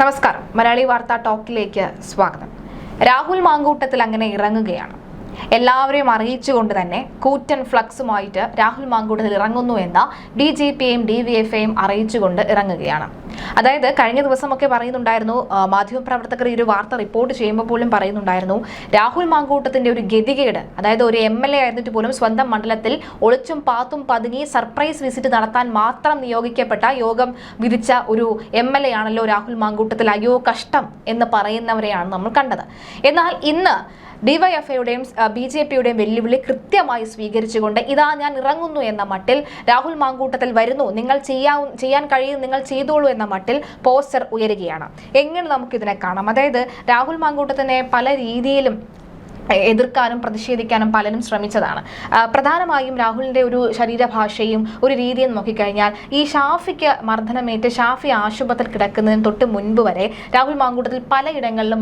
നമസ്കാരം. മലയാളി വാർത്താ ടോക്കിലേക്ക് സ്വാഗതം. രാഹുൽ മാങ്കൂട്ടത്തിൽ അങ്ങനെ ഇറങ്ങുകയാണ്. എല്ലാവരെയും അറിയിച്ചുകൊണ്ട് തന്നെ കൂറ്റൻ ഫ്ലക്സുമായിട്ട് രാഹുൽ മാങ്കൂട്ടത്തിൽ ഇറങ്ങുന്നു എന്ന BJPയും DYFഐയും അറിയിച്ചുകൊണ്ട് ഇറങ്ങുകയാണ്. അതായത് കഴിഞ്ഞ ദിവസമൊക്കെ പറയുന്നുണ്ടായിരുന്നു, മാധ്യമപ്രവർത്തകർ ഈ ഒരു വാർത്ത റിപ്പോർട്ട് ചെയ്യുമ്പോൾ പോലും പറയുന്നുണ്ടായിരുന്നു, രാഹുൽ മാങ്കൂട്ടത്തിന്റെ ഒരു ഗതികേട്, അതായത് ഒരു MLA ആയിരുന്നിട്ട് പോലും സ്വന്തം മണ്ഡലത്തിൽ ഒളിച്ചും പാത്തും പതുങ്ങി സർപ്രൈസ് വിസിറ്റ് നടത്താൻ മാത്രം നിയോഗിക്കപ്പെട്ട യോഗം വിധിച്ച ഒരു MLA ആണല്ലോ രാഹുൽ മാങ്കൂട്ടത്തിൽ. അയ്യോ കഷ്ടം എന്ന് പറയുന്നവരെയാണ് നമ്മൾ കണ്ടത്. എന്നാൽ ഇന്ന് DYFഐയുടെയും BJPയുടെയും വെല്ലുവിളി കൃത്യമായി സ്വീകരിച്ചുകൊണ്ട് ഇതാ ഞാൻ ഇറങ്ങുന്നു എന്ന മട്ടിൽ രാഹുൽ മാങ്കൂട്ടത്തിൽ വരുന്നു, നിങ്ങൾ ചെയ്യാൻ കഴിയും, നിങ്ങൾ ചെയ്തോളൂ എന്ന മട്ടിൽ പോസ്റ്റർ ഉയരുകയാണ്. എങ്ങനെ നമുക്കിതിനെ കാണാം? അതായത് രാഹുൽ മാങ്കൂട്ടത്തിനെ പല രീതിയിലും എതിർക്കാനും പ്രതിഷേധിക്കാനും പലരും ശ്രമിച്ചതാണ്. പ്രധാനമായും രാഹുലിന്റെ ഒരു ശരീരഭാഷയും ഒരു രീതിയും നോക്കിക്കഴിഞ്ഞാൽ ഈ ഷാഫിക്ക് മർദ്ദനമേറ്റ് ഷാഫി ആശുപത്രിയിൽ കിടക്കുന്നതിന് തൊട്ട് മുൻപ് വരെ രാഹുൽ മാങ്കൂട്ടത്തിൽ പലയിടങ്ങളിലും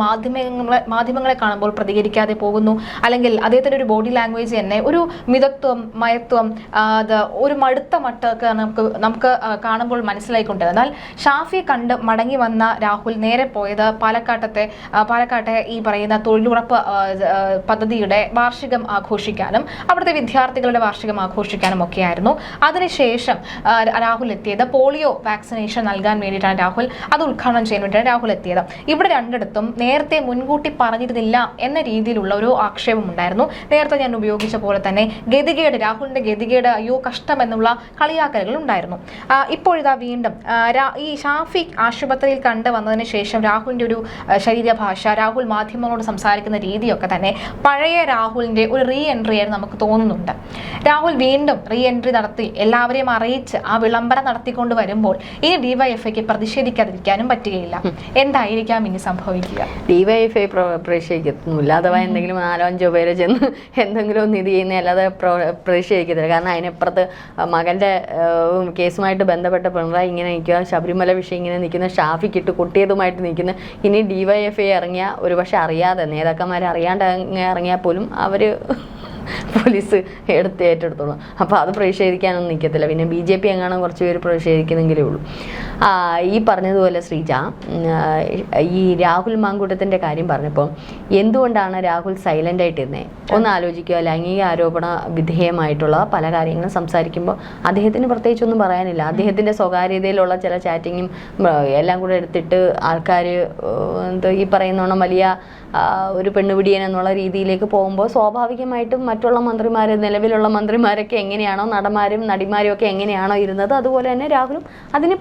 മാധ്യമങ്ങളെ കാണുമ്പോൾ പ്രതികരിക്കാതെ പോകുന്നു. അല്ലെങ്കിൽ അദ്ദേഹത്തിന്റെ ഒരു ബോഡി ലാംഗ്വേജ് തന്നെ ഒരു മിതത്വം, മയത്വം, അത് ഒരു മടുത്ത മട്ടൊക്കെ നമുക്ക് കാണുമ്പോൾ മനസ്സിലായിക്കൊണ്ടത്. എന്നാൽ ഷാഫിയെ കണ്ട് മടങ്ങി വന്ന രാഹുൽ നേരെ പോയത് പാലക്കാട്ടെ ഈ പറയുന്ന തൊഴിലുറപ്പ് പദ്ധതിയുടെ വാർഷികം ആഘോഷിക്കാനും അവിടുത്തെ വിദ്യാർത്ഥികളുടെ വാർഷികം ആഘോഷിക്കാനും ഒക്കെയായിരുന്നു. അതിനുശേഷം രാഹുൽ എത്തിയത് പോളിയോ വാക്സിനേഷൻ നൽകാൻ വേണ്ടിയിട്ടാണ്. രാഹുൽ അത് ഉദ്ഘാടനം ചെയ്യാൻ വേണ്ടിയിട്ടാണ് രാഹുൽ എത്തിയത്. ഇവിടെ രണ്ടിടത്തും നേരത്തെ മുൻകൂട്ടി പറഞ്ഞിരുന്നില്ല എന്ന രീതിയിലുള്ള ഒരു ആക്ഷേപം ഉണ്ടായിരുന്നു. നേരത്തെ ഞാൻ ഉപയോഗിച്ച പോലെ തന്നെ ഗതികേട്, രാഹുലിന്റെ ഗതികേട്, അയ്യോ കഷ്ടം എന്നുള്ള കളിയാക്കലുകൾ ഉണ്ടായിരുന്നു. ഇപ്പോഴിതാ വീണ്ടും ഈ ഷാഫി ആശുപത്രിയിൽ കണ്ടുവന്നതിന് ശേഷം രാഹുലിന്റെ ഒരു ശരീരഭാഷ, രാഹുൽ മാധ്യമങ്ങളോട് സംസാരിക്കുന്ന രീതിയൊക്കെ തന്നെ പഴയ രാഹുലിന്റെ ഒരു റീ എൻട്രി ആയിട്ട് നമുക്ക് തോന്നുന്നുണ്ട്. രാഹുൽ വീണ്ടും റീ എൻട്രി നടത്തി എല്ലാവരെയും അറിയിച്ച് ആ വിളംബരം നടത്തിക്കൊണ്ട് വരുമ്പോൾ ഇനി DYFഐക്ക് പ്രതിഷേധിക്കാതിരിക്കാനും പറ്റുകയില്ല. എന്തായിരിക്കാം ഇനി സംഭവിക്കുക? DYFഐ പ്രതിഷേധിക്കുന്നില്ല. അഥവാ എന്തെങ്കിലും 4-5 പേരെ ചെന്ന് എന്തെങ്കിലും ഒന്ന് ഇത് ചെയ്യുന്ന അല്ലാതെ പ്രതിഷേധിക്കത്തില്ല. കാരണം അതിനപ്പുറത്ത് മകന്റെ കേസുമായിട്ട് ബന്ധപ്പെട്ട പിണറായി ഇങ്ങനെ നിൽക്കുക, ശബരിമല വിഷയം ഇങ്ങനെ നിൽക്കുന്ന, ഷാഫിക്കിട്ട് കൊട്ടിയതുമായിട്ട് നിൽക്കുന്ന, ഇനി DYFഐ ഇറങ്ങിയ ഒരു പക്ഷെ അറിയാതെ നേതാക്കന്മാരെ അറിയാണ്ട് ഇറങ്ങിയാൽ പോലും അവർ പോലീസ് ഏറ്റെടുത്തോളും. അപ്പോൾ അത് പ്രതിഷേധിക്കാനൊന്നും നിൽക്കത്തില്ല. പിന്നെ BJP എങ്ങാനും കുറച്ച് പേര് പ്രതിഷേധിക്കുന്നെങ്കിലേ ഉള്ളൂ. ഈ പറഞ്ഞതുപോലെ ശ്രീജ, ഈ രാഹുൽ മാങ്കൂട്ടത്തിൻ്റെ കാര്യം പറഞ്ഞപ്പോൾ എന്തുകൊണ്ടാണ് രാഹുൽ സൈലൻ്റ് ആയിട്ടിരുന്നത് ഒന്ന് ആലോചിക്കുക. ലൈംഗിക ആരോപണ വിധേയമായിട്ടുള്ള പല കാര്യങ്ങളും സംസാരിക്കുമ്പോൾ അദ്ദേഹത്തിന് പ്രത്യേകിച്ചൊന്നും പറയാനില്ല. അദ്ദേഹത്തിൻ്റെ സ്വകാര്യതയിലുള്ള ചില ചാറ്റിങ്ങും എല്ലാം കൂടെ എടുത്തിട്ട് ആൾക്കാർ ഈ പറയുന്നോണം വലിയ ഒരു പെണ്ണുപിടിയൻ എന്നുള്ള രീതിയിലേക്ക് പോകുമ്പോൾ സ്വാഭാവികമായിട്ടും മറ്റുള്ള മന്ത്രിമാർ, നിലവിലുള്ള മന്ത്രിമാരൊക്കെ എങ്ങനെയാണോ, നടന്മാരും നടിമാരും ഒക്കെ എങ്ങനെയാണോ ഇരുന്നത്, അതുപോലെ തന്നെ രാഹുലും അതിന്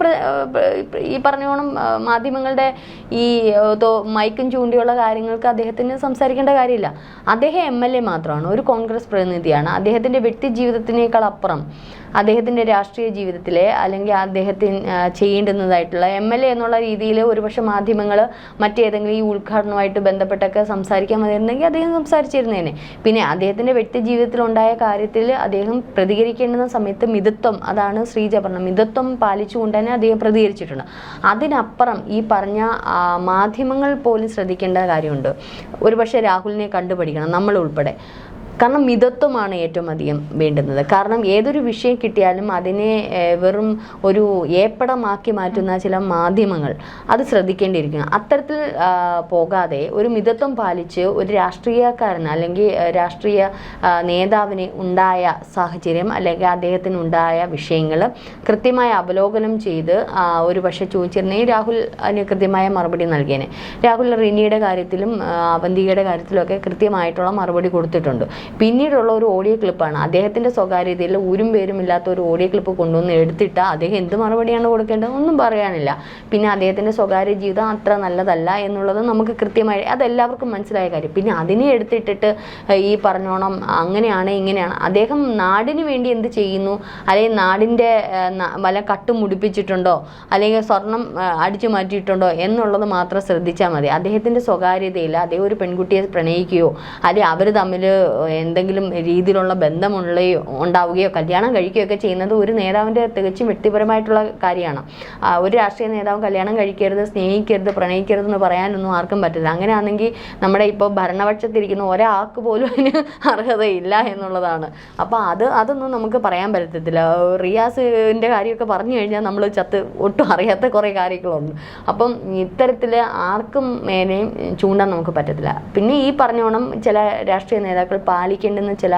ഈ പറഞ്ഞോണം മാധ്യമങ്ങളുടെ ഈ മൈക്കും ചൂണ്ടിയുള്ള കാര്യങ്ങൾക്ക് അദ്ദേഹത്തിന് സംസാരിക്കേണ്ട കാര്യമില്ല. അദ്ദേഹം MLA മാത്രമാണ്, ഒരു കോൺഗ്രസ് പ്രതിനിധിയാണ്. അദ്ദേഹത്തിൻ്റെ വ്യക്തി ജീവിതത്തിനേക്കാൾ അപ്പുറം അദ്ദേഹത്തിൻ്റെ രാഷ്ട്രീയ ജീവിതത്തിലെ അല്ലെങ്കിൽ അദ്ദേഹത്തിന് ചെയ്യേണ്ടുന്നതായിട്ടുള്ള MLA എന്നുള്ള രീതിയിൽ ഒരുപക്ഷെ മാധ്യമങ്ങൾ മറ്റേതെങ്കിലും ഈ ഉദ്ഘാടനവുമായിട്ട് ബന്ധപ്പെട്ടൊക്കെ സംസാരിക്കാൻ മതിയായിരുന്നെങ്കിൽ അദ്ദേഹം സംസാരിച്ചിരുന്നേനെ. പിന്നെ അദ്ദേഹത്തിൻ്റെ വ്യക്തി ജീവിതത്തിലുണ്ടായ കാര്യത്തിൽ അദ്ദേഹം പ്രതികരിക്കേണ്ടുന്ന സമയത്ത് മിതത്വം, അതാണ് ശ്രീജ പറഞ്ഞ മിതത്വം പാലിച്ചുകൊണ്ട് തന്നെ അദ്ദേഹം പ്രതികരിച്ചിട്ടുണ്ട്. അതിനപ്പുറം ഈ പറഞ്ഞ മാധ്യമങ്ങൾ പോലും ശ്രദ്ധിക്കേണ്ട കാര്യമുണ്ട്. ഒരുപക്ഷെ രാഹുലിനെ കണ്ടുപഠിക്കണം, നമ്മൾ ഉൾപ്പെടെ. കാരണം മിതത്വമാണ് ഏറ്റവും അധികം വേണ്ടുന്നത്. കാരണം ഏതൊരു വിഷയം കിട്ടിയാലും അതിനെ വെറും ഒരു ഏപ്പടമാക്കി മാറ്റുന്ന ചില മാധ്യമങ്ങൾ അത് ശ്രദ്ധിക്കേണ്ടിയിരിക്കുന്നു. അത്തരത്തിൽ പോകാതെ ഒരു മിതത്വം പാലിച്ച് ഒരു രാഷ്ട്രീയക്കാരന് അല്ലെങ്കിൽ രാഷ്ട്രീയ നേതാവിന് ഉണ്ടായ സാഹചര്യം അല്ലെങ്കിൽ അദ്ദേഹത്തിന് ഉണ്ടായ വിഷയങ്ങൾ കൃത്യമായ അവലോകനം ചെയ്ത് ഒരു പക്ഷേ ചോദിച്ചിരുന്നെങ്കിൽ രാഹുൽ അതിന് കൃത്യമായ മറുപടി നൽകിയേനെ. രാഹുൽ റിനിയുടെ കാര്യത്തിലും അവന്തികയുടെ കാര്യത്തിലുമൊക്കെ കൃത്യമായിട്ടുള്ള മറുപടി കൊടുത്തിട്ടുണ്ട്. പിന്നീടുള്ള ഒരു ഓഡിയോ ക്ലിപ്പാണ്, അദ്ദേഹത്തിൻ്റെ സ്വകാര്യതയിൽ ഊരും പേരും ഇല്ലാത്ത ഒരു ഓഡിയോ ക്ലിപ്പ് കൊണ്ടുവന്ന് എടുത്തിട്ട് അദ്ദേഹം എന്ത് മറുപടിയാണ് കൊടുക്കേണ്ടത് ഒന്നും പറയാനില്ല. പിന്നെ അദ്ദേഹത്തിൻ്റെ സ്വകാര്യ ജീവിതം അത്ര നല്ലതല്ല എന്നുള്ളത് നമുക്ക് കൃത്യമായി അതെല്ലാവർക്കും മനസ്സിലായ കാര്യം. പിന്നെ അതിനെ എടുത്തിട്ടിട്ട് ഈ പറഞ്ഞോണം അങ്ങനെയാണ് ഇങ്ങനെയാണ്, അദ്ദേഹം നാടിന് വേണ്ടി എന്ത് ചെയ്യുന്നു, അല്ലെങ്കിൽ നാടിൻ്റെ വല്ല കട്ടും മുടിപ്പിച്ചിട്ടുണ്ടോ അല്ലെങ്കിൽ സ്വർണം അടിച്ചു മാറ്റിയിട്ടുണ്ടോ എന്നുള്ളത് മാത്രം ശ്രദ്ധിച്ചാൽ മതി. അദ്ദേഹത്തിൻ്റെ സ്വകാര്യതയിൽ അദ്ദേഹം ഒരു പെൺകുട്ടിയെ പ്രണയിക്കുകയോ അല്ലെങ്കിൽ അവർ തമ്മിൽ എന്തെങ്കിലും രീതിയിലുള്ള ബന്ധമുള്ളയോ ഉണ്ടാവുകയോ കല്യാണം കഴിക്കുകയോ ഒക്കെ ചെയ്യുന്നത് ഒരു നേതാവിൻ്റെ തികച്ചും വ്യക്തിപരമായിട്ടുള്ള കാര്യമാണ്. ഒരു രാഷ്ട്രീയ നേതാവ് കല്യാണം കഴിക്കരുത്, സ്നേഹിക്കരുത്, പ്രണയിക്കരുത് എന്ന് പറയാനൊന്നും ആർക്കും പറ്റില്ല. അങ്ങനെയാണെങ്കിൽ നമ്മുടെ ഇപ്പോൾ ഭരണപക്ഷത്തിരിക്കുന്ന ഒരാൾക്ക് പോലും അതിന് അർഹതയില്ല എന്നുള്ളതാണ്. അപ്പോൾ അതൊന്നും നമുക്ക് പറയാൻ പറ്റത്തില്ല. റിയാസിൻ്റെ കാര്യമൊക്കെ പറഞ്ഞു കഴിഞ്ഞാൽ നമ്മൾ ഒട്ടും അറിയാത്ത കുറേ കാര്യങ്ങളുണ്ട്. അപ്പം ഇത്തരത്തിൽ ആർക്കും മേലെയും ചൂണ്ടാൻ നമുക്ക് പറ്റത്തില്ല. പിന്നെ ഈ പറഞ്ഞോണം ചില രാഷ്ട്രീയ നേതാക്കൾ പാലിക്കേണ്ടുന്ന ചില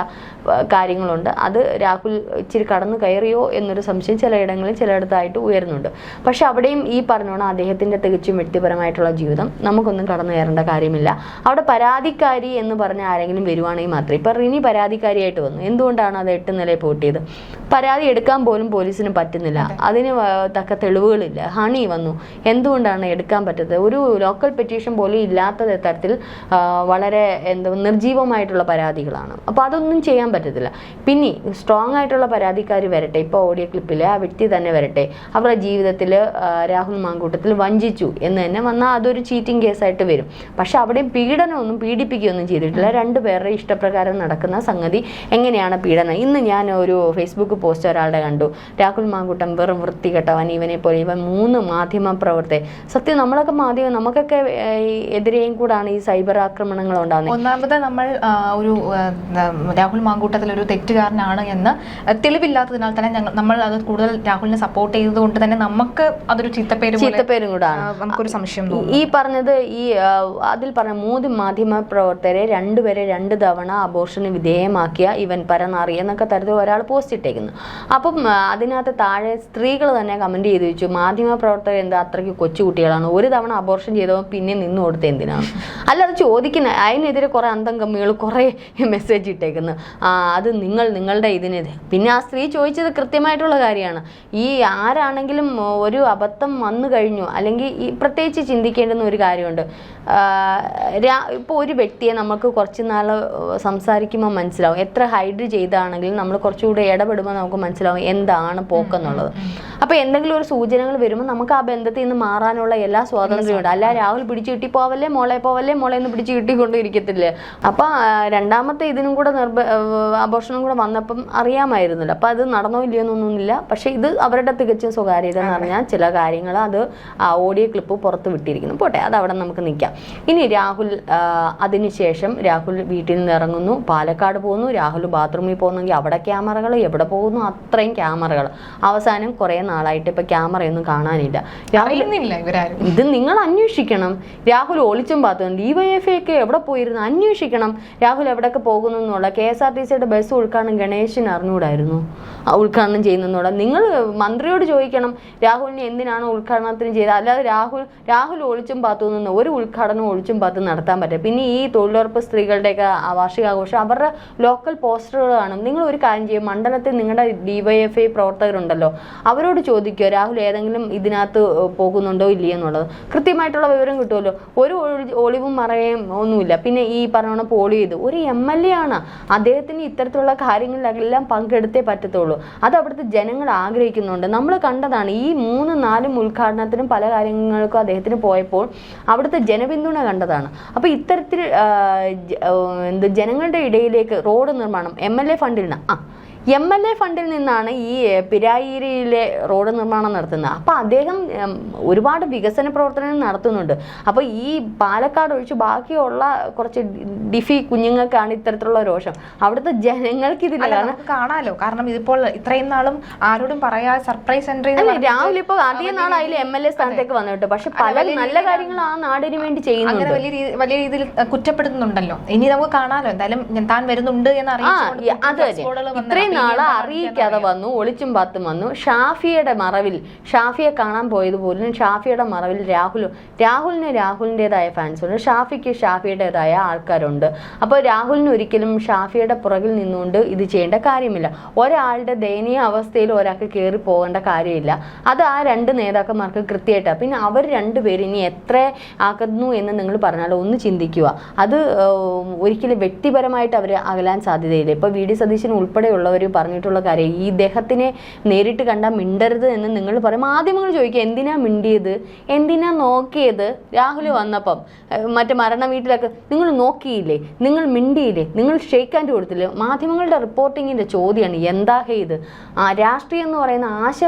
കാര്യങ്ങളുണ്ട്. അത് രാഹുൽ ഇച്ചിരി കടന്നു കയറിയോ എന്നൊരു സംശയം ചിലയിടങ്ങളിൽ ചിലയിടത്തായിട്ട് ഉയരുന്നുണ്ട്. പക്ഷെ അവിടെയും ഈ പറഞ്ഞോണം അദ്ദേഹത്തിൻ്റെ തികച്ചും വ്യക്തിപരമായിട്ടുള്ള ജീവിതം നമുക്കൊന്നും കടന്നു കയറേണ്ട കാര്യമില്ല. അവിടെ പരാതിക്കാരി എന്ന് പറഞ്ഞ ആരെങ്കിലും വരുവാണെങ്കിൽ മാത്രമേ. ഇപ്പം റിനി പരാതിക്കാരിയായിട്ട് വന്നു. എന്തുകൊണ്ടാണ് അത് 8 നിലയിൽ പൂട്ടിയത്? പരാതി എടുക്കാൻ പോലും പോലീസിന് പറ്റുന്നില്ല, അതിന് തക്ക തെളിവുകളില്ല. ഹണി വന്നു, എന്തുകൊണ്ടാണ് എടുക്കാൻ പറ്റാത്തത്? ഒരു ലോക്കൽ പെറ്റീഷൻ പോലും ഇല്ലാത്ത തരത്തിൽ വളരെ നിർജീവമായിട്ടുള്ള പരാതികളാണ്. അപ്പോൾ അതൊന്നും ചെയ്യാൻ പറ്റത്തില്ല. പിന്നെ സ്ട്രോങ് ആയിട്ടുള്ള പരാതിക്കാർ വരട്ടെ, ഇപ്പോൾ ഓഡിയോ ക്ലിപ്പിലെ ആ വ്യക്തി തന്നെ വരട്ടെ, അവരുടെ ജീവിതത്തിൽ രാഹുൽ മാങ്കൂട്ടത്തിൽ വഞ്ചിച്ചു എന്ന് തന്നെ വന്നാൽ അതൊരു ചീറ്റിംഗ് കേസായിട്ട് വരും. പക്ഷെ അവിടെ പീഡനമൊന്നും പീഡിപ്പിക്കുകയൊന്നും ചെയ്തിട്ടില്ല. രണ്ടുപേരുടെ ഇഷ്ടപ്രകാരം നടക്കുന്ന സംഗതി എങ്ങനെയാണ് പീഡനം? ഇന്ന് ഞാൻ ഒരു ഫേസ്ബുക്ക് പോസ്റ്റ് ഒരാളുടെ കണ്ടു, രാഹുൽ മാങ്കൂട്ടം വെറും വൃത്തികെട്ടവൻ, ഇവനെ പോലെ ഇവൻ 3 മാധ്യമ പ്രവർത്തകർ. സത്യം നമ്മളൊക്കെ നമുക്കൊക്കെ എതിരെയും കൂടാണ് ഈ സൈബർ ആക്രമണങ്ങൾ ഉണ്ടാകുന്നത്. ഒന്നാമത് നമ്മൾ ഒരു രാഹുൽ മാങ്കൂട്ടത്തിൽ ഒരു തെറ്റുകാരനാണ് എന്ന് തെളിവില്ലാത്തതിനാൽ തന്നെ നമ്മൾ അത് കൂടുതൽ രാഹുലിനെ സപ്പോർട്ട് ചെയ്തത് കൊണ്ട് തന്നെ നമുക്ക് അതൊരു ചീത്തപ്പേരും കൂടാണ്. നമുക്കൊരു സംശയം തോന്നുന്നു. ഈ പറഞ്ഞത് അതിൽ പറഞ്ഞ 3 മാധ്യമ പ്രവർത്തകരെ 2 പേരെ 2 തവണ അബോർഷന് വിധേയമാക്കിയ ഇവൻ പരനാറി എന്നൊക്കെ തരത്തിൽ ഒരാൾ പോസ്റ്റ് ഇട്ടേക്കുന്നു. അപ്പം അതിനകത്ത് താഴെ സ്ത്രീകൾ തന്നെ കമന്റ് ചെയ്ത് വെച്ചു, മാധ്യമ പ്രവർത്തകർ എന്താ അത്രയ്ക്ക് കൊച്ചുകുട്ടികളാണ്, ഒരു തവണ അബോർഷൻ ചെയ്തവൻ പിന്നെ നിന്ന് കൊടുത്ത് എന്തിനാണ്? അല്ല, അത് ചോദിക്കുന്ന അതിനെതിരെ കുറെ അന്തം കമ്മികൾ കുറെ മെസ്സേജ് ഇട്ടേക്കുന്നു. അത് നിങ്ങളുടെ ഇതിനെതിരെ. പിന്നെ ആ സ്ത്രീ ചോദിച്ചത് കൃത്യമായിട്ടുള്ള കാര്യമാണ്. ഈ ആരാണെങ്കിലും ഒരു അബദ്ധം വന്നു കഴിഞ്ഞു, അല്ലെങ്കിൽ ഈ പ്രത്യേകിച്ച് ചിന്തിക്കേണ്ടുന്ന ഒരു കാര്യമുണ്ട്. ഇപ്പോൾ ഒരു വ്യക്തിയെ നമുക്ക് കുറച്ച് നാൾ സംസാരിക്കുമ്പോൾ മനസ്സിലാവും, എത്ര ഹൈഡ് ചെയ്താണെങ്കിലും നമ്മൾ കുറച്ചുകൂടെ ഇടപെടുമ്പോൾ നമുക്ക് മനസ്സിലാവും എന്താണ് പോക്കെന്നുള്ളത്. അപ്പോൾ എന്തെങ്കിലും ഒരു സൂചനകൾ വരുമ്പോൾ നമുക്ക് ആ ബന്ധത്തിൽ നിന്ന് മാറാനുള്ള എല്ലാ സ്വാതന്ത്ര്യമുണ്ട്. അല്ല രാഹുൽ പിടിച്ചു കിട്ടി പോവല്ലേ മോളെ എന്ന് പിടിച്ചു കിട്ടിക്കൊണ്ടിരിക്കത്തില്ലേ. അപ്പം രണ്ടാമത്തെ ഇതിനും കൂടെ അബോർഷനും കൂടെ വന്നപ്പം അറിയാമായിരുന്നില്ല. അപ്പം അത് നടന്നോ ഇല്ലയോ എന്നൊന്നുമില്ല. പക്ഷെ ഇത് അവരുടെ തികച്ചും സ്വകാര്യത എന്ന് പറഞ്ഞാൽ ചില കാര്യങ്ങൾ അത് ഓഡിയോ ക്ലിപ്പ് പുറത്ത് വിട്ടിരിക്കുന്നു. പോട്ടെ, അത് അവിടെ നമുക്ക് നിൽക്കാം. ഇനി രാഹുൽ അതിനുശേഷം രാഹുൽ വീട്ടിൽ നിന്ന് ഇറങ്ങുന്നു, പാലക്കാട് പോകുന്നു. രാഹുൽ ബാത്റൂമിൽ പോകുന്നെങ്കിൽ അവിടെ ക്യാമറകൾ, എവിടെ പോകുന്നു അത്രയും ക്യാമറകൾ. അവസാനം കുറേ നാളായിട്ട് ഇപ്പം ക്യാമറയൊന്നും കാണാനില്ല. ഇത് നിങ്ങൾ അന്വേഷിക്കണം. രാഹുൽ ഒളിച്ചും പാത്തുണ്ട്. DYFI ഒക്കെ എവിടെ പോയിരുന്നു അന്വേഷിക്കണം. രാഹുൽ എവിടെയൊക്കെ പോകുന്നു എന്നുള്ള. KSRTCയുടെ ബസ് ഉദ്ഘാടനം ഗണേശന് അറിഞ്ഞുകൂടായിരുന്നു ഉദ്ഘാടനം ചെയ്യുന്നുള്ള. നിങ്ങൾ മന്ത്രിയോട് ചോദിക്കണം രാഹുലിനെ എന്തിനാണ് ഉദ്ഘാടനത്തിന് ചെയ്തത്. അല്ലാതെ രാഹുൽ ഒളിച്ചും പാത്തു നിന്ന് ഒരു ഉദ്ഘാടനം ഒളിച്ചും പാത്ത് നടത്താൻ പറ്റും. പിന്നെ ഈ തൊഴിലുറപ്പ് സ്ത്രീകളുടെയൊക്കെ വാർഷികാഘോഷം അവരുടെ ലോക്കൽ പോസ്റ്ററുകൾ കാണും. നിങ്ങൾ ഒരു കാര്യം ചെയ്യും, മണ്ഡലത്തിൽ നിങ്ങളുടെ DYFI പ്രവർത്തകരുണ്ടല്ലോ, അവരോട് ചോദിക്കുക രാഹുൽ ഏതെങ്കിലും ഇതിനകത്ത് പോകുന്നുണ്ടോ ഇല്ലയോ എന്നുള്ളത്. കൃത്യമായിട്ടുള്ള വിവരം കിട്ടുമല്ലോ. ഒരു ഒളിവും മറയും ഒന്നുമില്ല. പിന്നെ ഈ പറഞ്ഞ പോളി ചെയ്ത് ഒരു MLA ആണ്, അദ്ദേഹത്തിന് ഇത്തരത്തിലുള്ള കാര്യങ്ങളിലെല്ലാം പങ്കെടുത്തേ പറ്റത്തുള്ളൂ. അത് അവിടുത്തെ ജനങ്ങൾ ആഗ്രഹിക്കുന്നുണ്ട്. നമ്മൾ കണ്ടതാണ് ഈ 3-4 ഉദ്ഘാടനത്തിനും പല കാര്യങ്ങൾക്കും അദ്ദേഹത്തിന് പോയപ്പോൾ അവിടുത്തെ ജനപിന്തുണ കണ്ടതാണ്. അപ്പോൾ ഇത്തരത്തിൽ ജനങ്ങളുടെ ഇടയിലേക്ക് റോഡ് നിർമ്മാണം MLA ഫണ്ടിൽ നിന്നാണ് ഈ പിരായിരിയിലെ റോഡ് നിർമ്മാണം നടത്തുന്നത്. അപ്പോൾ അദ്ദേഹം ഒരുപാട് വികസന പ്രവർത്തനങ്ങൾ നടത്തുന്നുണ്ട്. അപ്പോൾ ഈ പാലക്കാട് ഒഴിച്ച് ബാക്കിയുള്ള കുറച്ച് ഡിഫി കുഞ്ഞുങ്ങൾക്കാണ് ഇത്തരത്തിലുള്ള രോഷം. അവിടുത്തെ ജനങ്ങൾക്ക് ഇതില്ല. കാണാലോ, കാരണം ഇതിപ്പോൾ ഇത്രയും നാളും ആരോടും പറയാ സർപ്രൈസ് എൻട്രി. രാഹുൽ ഇപ്പോൾ അധികം നാളായാലും MLA സ്ഥാനത്തേക്ക് വന്നിട്ട്, പക്ഷെ പല നല്ല കാര്യങ്ങൾ ആ നാടിന് വേണ്ടി ചെയ്യുന്നുണ്ട്. വലിയ രീതിയിൽ കുറ്റപ്പെടുത്തുന്നുണ്ടല്ലോ. ഇനി നമുക്ക് കാണാലോ, എന്തായാലും താൻ വരുന്നുണ്ട് എന്ന് അറിയാം. നാളെ അറിയിക്കാതെ വന്നു, ഒളിച്ചും പാത്തും വന്നു. ഷാഫിയെ കാണാൻ പോയത് പോലും ഷാഫിയുടെ മറവിൽ രാഹുലിന് രാഹുലിൻ്റെതായ ഫാൻസ് ഉണ്ട്, ഷാഫിക്ക് ഷാഫിയുടേതായ ആൾക്കാരുണ്ട്. അപ്പോൾ രാഹുലിന് ഒരിക്കലും ഷാഫിയുടെ പുറകിൽ നിന്നുകൊണ്ട് ഇത് ചെയ്യേണ്ട കാര്യമില്ല. ഒരാളുടെ ദയനീയ അവസ്ഥയിൽ ഒരാൾക്ക് കയറി പോകേണ്ട കാര്യമില്ല. അത് ആ 2 നേതാക്കന്മാർക്ക് കൃത്യമായിട്ടാണ്. പിന്നെ അവർ 2 പേര് ഇനി എത്ര ആക്കുന്നു എന്ന് നിങ്ങൾ പറഞ്ഞാൽ ഒന്ന് ചിന്തിക്കുക. അത് ഒരിക്കലും വ്യക്തിപരമായിട്ട് അവർ അകലാൻ സാധ്യതയില്ല. ഇപ്പോൾ VD സതീശൻ ഉൾപ്പെടെയുള്ളവർ എല്ലാവരും പറഞ്ഞിട്ടുള്ള കാര്യം. ഈ ഇദ്ദേഹത്തിനെ നേരിട്ട് കണ്ടാൽ മിണ്ടരുത് എന്ന് നിങ്ങൾ പറയും. മാധ്യമങ്ങൾ ചോദിക്കുക എന്തിനാ മിണ്ടിയത്, എന്തിനാ നോക്കിയത്? രാഹുൽ വന്നപ്പം മറ്റേ മരണ വീട്ടിലൊക്കെ നിങ്ങൾ നോക്കിയില്ലേ, നിങ്ങൾ മിണ്ടിയില്ലേ, നിങ്ങൾ ഷെയ്ക്ക് ഹാൻഡ് കൊടുത്തില്ലേ? മാധ്യമങ്ങളുടെ റിപ്പോർട്ടിങ്ങിൻ്റെ ചോദ്യമാണ് എന്താ ഇത്. രാഷ്ട്രീയം എന്ന് പറയുന്ന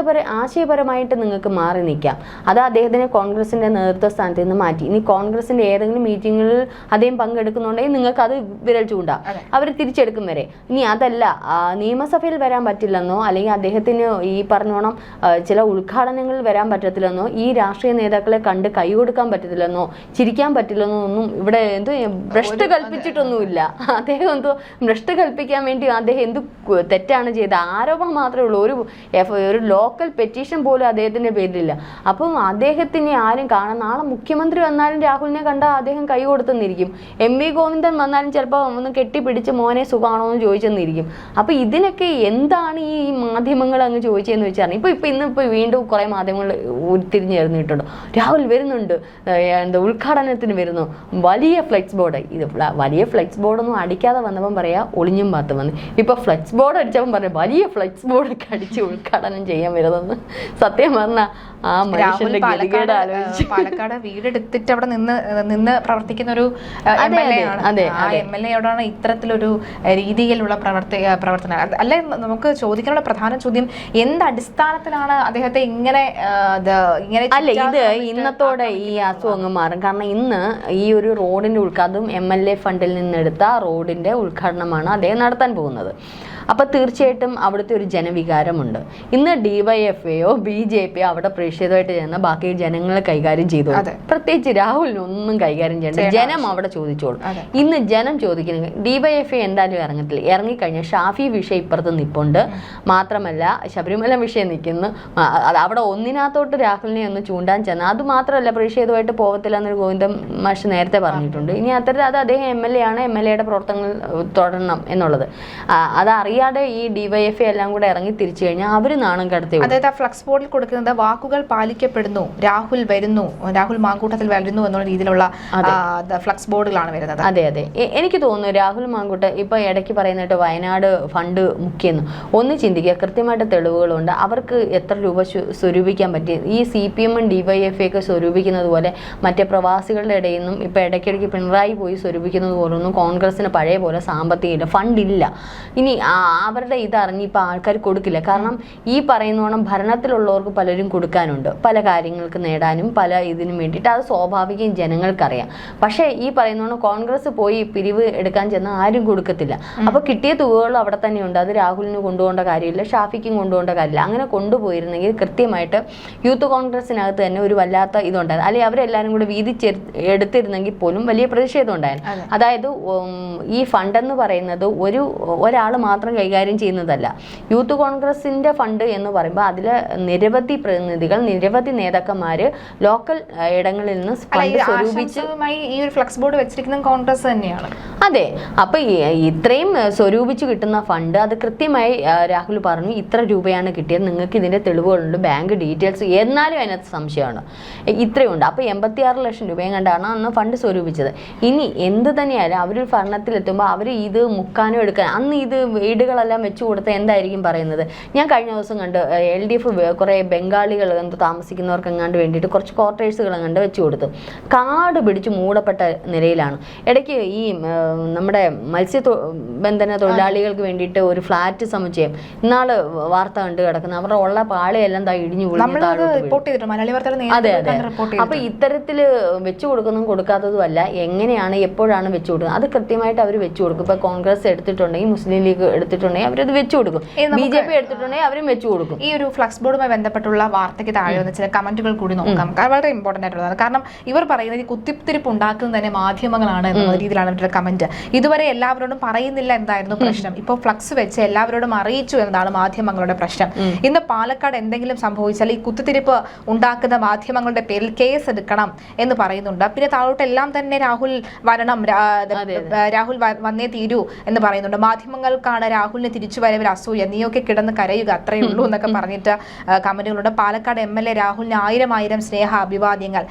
ആശയപരമായിട്ട് നിങ്ങൾക്ക് മാറി നിൽക്കാം. അത് അദ്ദേഹത്തിനെ കോൺഗ്രസിൻ്റെ നേതൃത്വ സ്ഥാനത്ത് നിന്ന് മാറ്റി. ഇനി കോൺഗ്രസിൻ്റെ ഏതെങ്കിലും മീറ്റിങ്ങുകളിൽ അദ്ദേഹം പങ്കെടുക്കുന്നുണ്ടെങ്കിൽ നിങ്ങൾക്ക് അത് വിരൽ ചൂണ്ടാം, അവർ തിരിച്ചെടുക്കും വരെ. ഇനി അതല്ല, നിയമസഭയിൽ വരാൻ പറ്റില്ലെന്നോ അല്ലെങ്കിൽ അദ്ദേഹത്തിന് ഈ പറഞ്ഞോണം ചില ഉദ്ഘാടനങ്ങളിൽ വരാൻ പറ്റത്തില്ലെന്നോ ഈ രാഷ്ട്രീയ നേതാക്കളെ കണ്ട് കൈ കൊടുക്കാൻ പറ്റത്തില്ലെന്നോ ചിരിക്കാൻ പറ്റില്ലെന്നോ ഒന്നും ഇവിടെ ഭ്രഷ്ട് കൽപ്പിച്ചിട്ടൊന്നുമില്ല. അദ്ദേഹം ഭ്രഷ്ട് കൽപ്പിക്കാൻ വേണ്ടി അദ്ദേഹം തെറ്റാണ് ചെയ്തത്? ആരോപണം മാത്രമേ ഉള്ളൂ. ഒരു ലോക്കൽ പെറ്റീഷൻ പോലും അദ്ദേഹത്തിന്റെ പേരിലില്ല. അപ്പം അദ്ദേഹത്തിനെ ആരും കാണാൻ, നാളെ മുഖ്യമന്ത്രി വന്നാലും രാഹുലിനെ കണ്ടാൽ അദ്ദേഹം കൈ കൊടുത്തെന്നിരിക്കും. എം വി ഗോവിന്ദൻ വന്നാലും ചിലപ്പോൾ ഒന്ന് കെട്ടിപ്പിടിച്ച് മോനെ സുഖമാണോ എന്ന് ചോദിച്ചെന്നിരിക്കും. അപ്പൊ ഇതിനൊക്കെ എന്താണ് ഈ മാധ്യമങ്ങൾ അങ്ങ് ചോദിച്ചതെന്ന് വെച്ചാൽ ഇന്നിപ്പോ വീണ്ടും കുറെ മാധ്യമങ്ങൾ ഉരുത്തിരിഞ്ഞ് ചേർന്നിട്ടുണ്ട്. രാഹുൽ വരുന്നുണ്ട്, ഉദ്ഘാടനത്തിന് വരുന്നു, വലിയ ഫ്ലെക്സ് ബോർഡ്. ഇത് വലിയ ഫ്ലെക്സ് ബോർഡൊന്നും അടിക്കാതെ വന്നപ്പം പറയാ ഒളിഞ്ഞും പാത്ത് വന്ന്. ഇപ്പൊ ഫ്ലെക്സ് ബോർഡ് അടിച്ചപ്പം പറയാം വലിയ ഫ്ലെക്സ് ബോർഡൊക്കെ അടിച്ച് ഉദ്ഘാടനം ചെയ്യാൻ വരുന്നെന്ന്. സത്യം പറഞ്ഞാൽ ആ മനുഷ്യന്റെ ഗതികേട് ആലോചിച്ച് പാലക്കാട് വീടെടുത്തിട്ട് അവിടെ നിന്ന് പ്രവർത്തിക്കുന്ന ഒരു MLA ആണ്. ആ MLAയോടാണ് ഇത്തരത്തിലൊരു രീതിയിലുള്ള പ്രവർത്തനം. അല്ലെ, നമുക്ക് ചോദിക്കാനുള്ള പ്രധാന ചോദ്യം എന്ത് അടിസ്ഥാനത്തിലാണ് അദ്ദേഹത്തെ ഇങ്ങനെ അല്ല, ഇത് ഇന്നത്തോടെ ഈ അസുഖം അങ്ങ് മാറും. കാരണം ഇന്ന് ഈ ഒരു റോഡിന്റെ അതും MLA ഫണ്ടിൽ നിന്നെടുത്ത റോഡിന്റെ ഉദ്ഘാടനമാണ് അദ്ദേഹം നടത്താൻ പോകുന്നത്. അപ്പൊ തീർച്ചയായിട്ടും അവിടുത്തെ ഒരു ജനവികാരമുണ്ട്. ഇന്ന് DYFAയോ BJPയോ അവിടെ പ്രതിഷേധമായിട്ട് ചെയ്യുന്ന ബാക്കി ജനങ്ങളെ കൈകാര്യം ചെയ്തു. പ്രത്യേകിച്ച് രാഹുലിനൊന്നും കൈകാര്യം ചെയ്യേണ്ട, ജനം അവിടെ ചോദിച്ചോളൂ. ഇന്ന് ജനം ചോദിക്കുന്നത് DYFA എന്തായാലും ഇറങ്ങത്തില്ല. ഇറങ്ങിക്കഴിഞ്ഞാൽ ഷാഫി വിഷയം ഇപ്പുറത്ത് നിൽപ്പുണ്ട്, മാത്രമല്ല ശബരിമല വിഷയം നിൽക്കുന്നു. അവിടെ ഒന്നിനകത്തോട്ട് രാഹുലിനെ ഒന്ന് ചൂണ്ടാൻ ചെന്നാൽ അത് മാത്രമല്ല പ്രതിഷേധമായിട്ട് പോകത്തില്ല എന്നൊരു ഗോവിന്ദൻ മാഷ് നേരത്തെ പറഞ്ഞിട്ടുണ്ട്. ഇനി അത്തരത്തിൽ അത് അദ്ദേഹം MLA ആണ്, MLAയുടെ പ്രവർത്തനങ്ങൾ തുടരണം എന്നുള്ളത് അതറിയാതെ ഈ DYFA എല്ലാം കൂടെ ഇറങ്ങി തിരിച്ചു കഴിഞ്ഞാൽ അവര് നാണം കടത്തി. അതായത് ഫ്ലക്സ് ബോർഡിൽ കൊടുക്കുന്നത് വാക്കുകൾ പാലിക്കപ്പെടുന്നു, രാഹുൽ വരുന്നു, രാഹുൽ മാങ്കൂട്ടത്തിൽ വരുന്നു എന്നുള്ള രീതിയിലുള്ള ഫ്ലക്സ് ബോർഡുകളാണ് വരുന്നത്. അതെ അതെ, എനിക്ക് തോന്നുന്നു രാഹുൽ മാങ്കൂട്ട ഇപ്പൊ ഇടയ്ക്ക് പറയുന്നിട്ട് വയനാട് ഫണ്ട് മുക്കിയെന്ന്. ഒന്ന് ചിന്തിക്കുക, കൃത്യമായിട്ട് തെളിവുകളുണ്ട്. അവർക്ക് എത്ര രൂപ സ്വരൂപിക്കാൻ പറ്റി? ഈ CPM DYFA ഒക്കെ സ്വരൂപിക്കുന്നത് പോലെ മറ്റേ പ്രവാസികളുടെ ഇടയിൽ നിന്നും ഇപ്പൊ ഇടയ്ക്കിടയ്ക്ക് പിണറായി പോയി സ്വരൂപിക്കുന്നത് പോലൊന്നും കോൺഗ്രസിന് പഴയ പോലെ സാമ്പത്തികമില്ല, ഫണ്ടില്ല. ഇനി അവരുടെ ഇതറിഞ്ഞ് ഇപ്പം ആൾക്കാർ കൊടുക്കില്ല. കാരണം ഈ പറയുന്നോണം ഭരണത്തിലുള്ളവർക്ക് പലരും കൊടുക്കാനുണ്ട്, പല കാര്യങ്ങൾക്ക് നേടാനും പല ഇതിനും വേണ്ടിയിട്ട്. അത് സ്വാഭാവികം, ജനങ്ങൾക്കറിയാം. പക്ഷേ ഈ പറയുന്നോണം കോൺഗ്രസ് പോയി പിരിവ് എടുക്കാൻ ചെന്നാൽ ആരും കൊടുക്കത്തില്ല. അപ്പോൾ കിട്ടിയ തുകകൾ അവിടെ തന്നെയുണ്ട്. അത് രാഹുലിന് കൊണ്ടുപോകേണ്ട കാര്യമില്ല, ഷാഫിക്കും കൊണ്ടുപോകേണ്ട കാര്യമില്ല. അങ്ങനെ കൊണ്ടുപോയിരുന്നെങ്കിൽ കൃത്യമായിട്ട് യൂത്ത് കോൺഗ്രസിനകത്ത് തന്നെ ഒരു വല്ലാത്ത ഇതുണ്ടായിരുന്നു. അല്ലെങ്കിൽ അവരെല്ലാവരും കൂടെ എടുത്തിരുന്നെങ്കിൽ പോലും വലിയ പ്രതിഷേധം ഉണ്ടായിരുന്നു. അതായത് ഈ ഫണ്ടെന്ന് പറയുന്നത് ഒരാൾ മാത്രം കൈകാര്യം ചെയ്യുന്നതല്ല. യൂത്ത് കോൺഗ്രസിന്റെ ഫണ്ട് എന്ന് പറയുമ്പോൾ അതിൽ നിരവധി പ്രതിനിധികൾ, നിരവധി നേതാക്കന്മാര് ലോക്കൽ ഇടങ്ങളിൽ നിന്ന് ഫണ്ട് സ്വരൂപിച്ച് ഈ ഒരു ഫ്ലക്സ് ബോർഡ് വെച്ചിരിക്കുന്ന കോൺഗ്രസ് തന്നെയാണ്. അതെ, അപ്പൊ ഇത്രയും സ്വരൂപിച്ച് കിട്ടുന്ന ഫണ്ട് അത് കൃത്യമായി രാഹുൽ പറഞ്ഞു ഇത്ര രൂപയാണ് കിട്ടിയത്, നിങ്ങൾക്ക് ഇതിന്റെ തെളിവുകളുണ്ട്, ബാങ്ക് ഡീറ്റെയിൽസ്, എന്നാലും അതിനകത്ത് സംശയമാണ്. ഇത്രയുണ്ട്. അപ്പൊ 86 ലക്ഷം രൂപയും കണ്ടാണ് അന്ന് ഫണ്ട് സ്വരൂപിച്ചത്. ഇനി എന്ത് തന്നെയായാലും അവരൊരു ഭരണത്തിലെത്തുമ്പോൾ അവർ ഇത് മുക്കാനും എടുക്കാൻ, അന്ന് ഇത് വീടുകളെല്ലാം വെച്ചു കൊടുത്ത എന്തായിരിക്കും പറയുന്നത്? ഞാൻ കഴിഞ്ഞ ദിവസം കണ്ട് LDF കുറേ ബംഗാളികൾ താമസിക്കുന്നവർക്ക് എങ്ങാണ്ട് വേണ്ടിയിട്ട് കുറച്ച് ക്വാർട്ടേഴ്സുകൾ എങ്ങാണ്ട് വെച്ചു കൊടുത്തു. കാട് പിടിച്ച് മൂടപ്പെട്ട നിലയിലാണ്. ഇടയ്ക്ക് ഈ നമ്മുടെ മത്സ്യബന്ധന തൊഴിലാളികൾക്ക് വേണ്ടിയിട്ട് ഒരു ഫ്ലാറ്റ് സമുച്ചയം ഇന്നാള് വാർത്ത കണ്ട് കിടക്കുന്നത്, അവരുടെ ഉള്ള പാളയെല്ലാം ഇടിഞ്ഞു വീഴും. അതെ അതെ. അപ്പൊ ഇത്തരത്തില് വെച്ചു കൊടുക്കുന്നതും കൊടുക്കാത്തതുമല്ല, എങ്ങനെയാണ് എപ്പോഴാണ് വെച്ചു കൊടുക്കുന്നത് അത് കൃത്യമായിട്ട് അവർ വെച്ചു കൊടുക്കും. ഇപ്പൊ കോൺഗ്രസ് എടുത്തിട്ടുണ്ടെങ്കിൽ, മുസ്ലിം ലീഗ് എടുത്തിട്ടുണ്ടെങ്കിൽ അവരത് വെച്ചു കൊടുക്കും, BJP എടുത്തിട്ടുണ്ടെങ്കിൽ അവരും വെച്ചു കൊടുക്കും. ഈ ഒരു ഫ്ലക്സ് ബോർഡുമായി ബന്ധപ്പെട്ടുള്ള വാർത്തയ്ക്ക് താഴെ വന്ന ചില കമന്റുകൾ കൂടി നോക്കാം. വളരെ ഇമ്പോർട്ടന്റ് ആയിട്ടുള്ളതാണ്. കാരണം ഇവർ പറയുന്നത് ഈ കുത്തിത്തിരിപ്പ് ഉണ്ടാക്കുന്നത് തന്നെ മാധ്യമങ്ങളാണ് എന്ന രീതിയിലാണ് ഇവരുടെ കമന്റ്. ഇതുവരെ എല്ലാവരോടും പറയുന്നില്ല എന്തായിരുന്നു പ്രശ്നം, ഇപ്പോൾ ഫ്ലക്സ് വെച്ച് എല്ലാവരോടും അറിയിച്ചു എന്നതാണ് മാധ്യമങ്ങളുടെ പ്രശ്നം. ഇന്ന് പാലക്കാട് എന്തെങ്കിലും സംഭവിച്ചാൽ ഈ കുത്തിത്തിരിപ്പ് ഉണ്ടാക്കുന്ന മാധ്യമങ്ങളുടെ പേരിൽ കേസ് എടുക്കണം എന്ന് പറയുന്നുണ്ട്. പിന്നെ താഴോട്ടെല്ലാം തന്നെ രാഹുൽ വരണം, രാഹുൽ വന്നേ തീരൂ എന്ന് പറയുന്നുണ്ട്. മാധ്യമങ്ങൾക്കാണ് രാഹുലിന് തിരിച്ചു വരവിൽ അസൂയ, നീയൊക്കെ കിടന്ന് കരയുക, അത്രയേ ഉള്ളൂ എന്നൊക്കെ പറഞ്ഞിട്ട് കമന്റുകളുണ്ട്. പാലക്കാട് MLA രാഹുലിന് 1000 സ്നേഹ അഭിവാദ്യങ്ങൾ.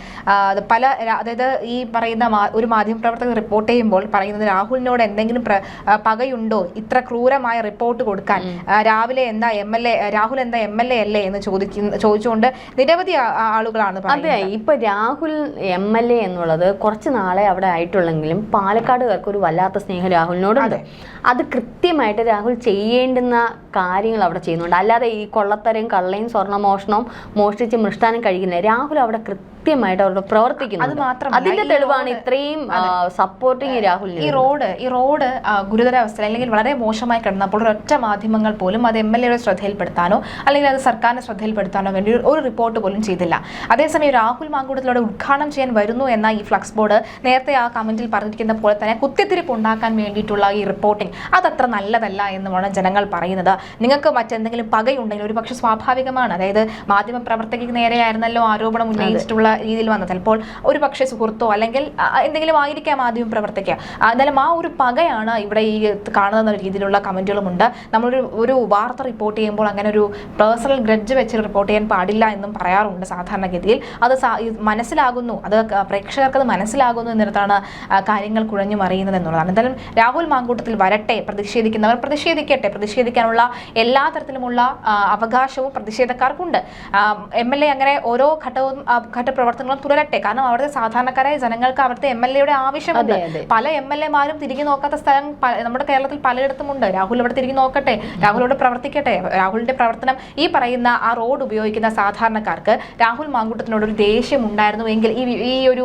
പല, അതായത് ഈ പറയുന്ന ഒരു മാധ്യമപ്രവർത്തകർ റിപ്പോർട്ട് ചെയ്യുമ്പോൾ പറയുന്നത് പറയുന്നത് രാഹുലിനോട് എന്തെങ്കിലും പകയുണ്ടോ ഇത്ര ക്രൂരമായ റിപ്പോർട്ട് കൊടുക്കാൻ, രാഹുൽ എന്താ MLA അല്ലേ എന്ന് ചോദിച്ചുകൊണ്ട് നിരവധി ആളുകളാണ് പറയുന്നത്. അതെ, ഇപ്പൊ രാഹുൽ MLA എന്നുള്ളത് കുറച്ച് നാളെ അവിടെ ആയിട്ടുള്ളെങ്കിലും പാലക്കാടുകാർക്ക് ഒരു വല്ലാത്ത സ്നേഹം രാഹുലിനോടുണ്ട്. അത് കൃത്യമായിട്ട് രാഹുൽ ചെയ്യേണ്ടുന്ന കാര്യങ്ങൾ അവിടെ ചെയ്യുന്നുണ്ട്. അല്ലാതെ ഈ കൊള്ളത്തരയും കള്ളയും സ്വർണ്ണമോഷണവും മോഷ്ടിച്ച് മൃഷ്ടാനം കഴിക്കുന്നില്ല. രാഹുൽ അവിടെ കൃത്യമായിട്ട് അവരുടെ പ്രവർത്തിക്കുന്നു. അത് മാത്രമല്ല, അതിന്റെ തെളിവാണ് ഇത്രയും സപ്പോർട്ടിങ് രാഹുലിന്. ഈ റോഡ് ഗുരുതരാവസ്ഥ അല്ലെങ്കിൽ വളരെ മോശമായി കിടന്നപ്പോൾ ഒരൊറ്റ മാധ്യമങ്ങൾ പോലും അത് MLAയുടെ ശ്രദ്ധയിൽപ്പെടുത്താനോ അല്ലെങ്കിൽ അത് സർക്കാരിന്റെ ശ്രദ്ധയിൽപ്പെടുത്താനോ വേണ്ടി ഒരു റിപ്പോർട്ട് പോലും ചെയ്തില്ല. അതേസമയം രാഹുൽ മാങ്കൂട്ടത്തിലൂടെ ഉദ്ഘാടനം ചെയ്യാൻ വരുന്നു എന്ന ഈ ഫ്ലക്സ് ബോർഡ് നേരത്തെ ആ കമന്റിൽ പറഞ്ഞിരിക്കുന്ന പോലെ തന്നെ കുത്തിത്തിരിപ്പ് ഉണ്ടാക്കാൻ വേണ്ടിയിട്ടുള്ള ഈ റിപ്പോർട്ടിംഗ് അതത്ര നല്ലതല്ല എന്നുമാണ് ജനങ്ങൾ പറയുന്നത്. നിങ്ങൾക്ക് മറ്റെന്തെങ്കിലും പകയുണ്ടെങ്കിൽ ഒരു പക്ഷേ സ്വാഭാവികമാണ്. അതായത് മാധ്യമ പ്രവർത്തകയ്ക്ക് നേരെയായിരുന്നല്ലോ ആരോപണം ഉന്നയിച്ചിട്ടുള്ള രീതിയിൽ വന്നത്. ചിലപ്പോൾ ഒരു പക്ഷേ സുഹൃത്തോ അല്ലെങ്കിൽ എന്തെങ്കിലും ആയിരിക്കാം മാധ്യമ പ്രവർത്തക. എന്നാലും ആ ഒരു പകയാണ് ഇവിടെ ഈ കാണുന്ന രീതിയിലുള്ള കമന്റുകളുമുണ്ട്. നമ്മളൊരു വാർത്ത റിപ്പോർട്ട് ചെയ്യുമ്പോൾ അങ്ങനെ ഒരു പേഴ്സണൽ ഗ്രഡ്ജ് വെച്ച് റിപ്പോർട്ട് ചെയ്യാൻ പാടില്ല എന്നും പറയാറുണ്ട് സാധാരണഗതിയിൽ. അത് മനസ്സിലാകുന്നു, അത് പ്രേക്ഷകർക്ക് അത് മനസ്സിലാകുന്നു എന്നിടത്താണ് കാര്യങ്ങൾ കുഴഞ്ഞു മറിയുന്നത് എന്നുള്ളതാണ്. എന്തായാലും രാഹുൽ മാങ്കൂട്ടത്തിൽ വരട്ടെ, പ്രതിഷേധിക്കുന്നവർ പ്രതിഷേധിക്കട്ടെ. പ്രതിഷേധിക്കാനുള്ള എല്ലാ തരത്തിലുമുള്ള അവകാശവും പ്രതിഷേധക്കാർക്കുണ്ട്. MLA അങ്ങനെ ഓരോ ഘട്ടപ്രവർത്തനങ്ങളും തുടരട്ടെ. കാരണം അവിടുത്തെ സാധാരണക്കാരായ ജനങ്ങൾക്ക് അവിടുത്തെ MLAയുടെ ആവശ്യമുണ്ട്. പല MLAമാരും തിരികെ നോക്കാത്ത സ്ഥലം നമ്മുടെ കേരളത്തിൽ പലയിടത്തുമുണ്ട്. രാഹുൽ അവിടെ തിരികെ നോക്കട്ടെ, രാഹുൽ അവിടെ പ്രവർത്തിക്കട്ടെ. രാഹുലിന്റെ പ്രവർത്തനം ഈ പറയുന്ന ആ റോഡ് ഉപയോഗിക്കുന്ന സാധാരണക്കാർക്ക് രാഹുൽ മാങ്കൂട്ടത്തിനോട് ഒരു ദേഷ്യം ഉണ്ടായിരുന്നുവെങ്കിൽ ഈ ഒരു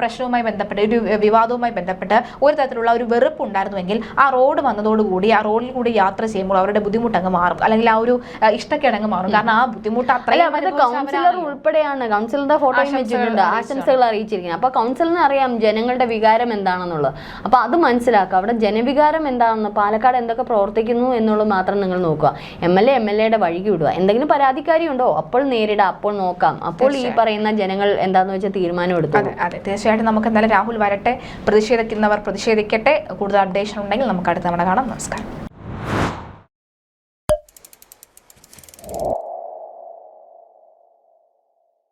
പ്രശ്നവുമായി ബന്ധപ്പെട്ട് ഒരു വിവാദവുമായി ബന്ധപ്പെട്ട് ഒരു തരത്തിലുള്ള ഒരു വെറുപ്പ് ഉണ്ടായിരുന്നുവെങ്കിൽ ആ റോഡ് വന്നതോടുകൂടി ആ റോഡിൽ കൂടി യാത്ര ചെയ്യുമ്പോൾ അവരുടെ ബുദ്ധിമുട്ടങ്ങ് മാറും, അല്ലെങ്കിൽ ആ ഒരു ഇഷ്ടക്കേടങ്ങ് മാറും. കാരണം ആ ബുദ്ധിമുട്ട് അത്രയും കൗൺസിലർ ഉൾപ്പെടെയാണ് കൗൺസിലറുടെ ഫോട്ടോ വെച്ചിട്ടുണ്ട്, ആശംസകൾ അറിയിച്ചിരിക്കുന്നത്. അപ്പൊ കൗൺസിലറിന് അറിയാം ജനങ്ങളുടെ വികാരം എന്താണെന്നുള്ളത്. അപ്പൊ അത് മനസ്സിലാക്കുക. അവിടെ ജനവികാരം എന്താണെന്ന്, പാലക്കാട് എന്തൊക്കെ പ്രവർത്തിക്കുന്നു എന്നുള്ളത് മാത്രം നിങ്ങൾ നോക്കുക. MLAയുടെ വഴിക്ക് വിടുക. എന്തെങ്കിലും പരാതിക്കാരി ഉണ്ടോ അപ്പോൾ നേരിടുക, അപ്പോൾ നോക്കാം. അപ്പോൾ ഈ പറയുന്ന ജനങ്ങൾ എന്താന്ന് വെച്ചാൽ തീരുമാനം എടുത്തു. അതെ, തീർച്ചയായിട്ടും നമുക്ക് എന്തായാലും രാഹുൽ വരട്ടെ, പ്രതിഷേധിക്കുന്നവർ പ്രതിഷേധിക്കട്ടെ. കൂടുതൽ അപ്ഡേഷൻ ഉണ്ടെങ്കിൽ നമുക്ക് അടുത്ത തവണ കാണാം. നമസ്കാരം.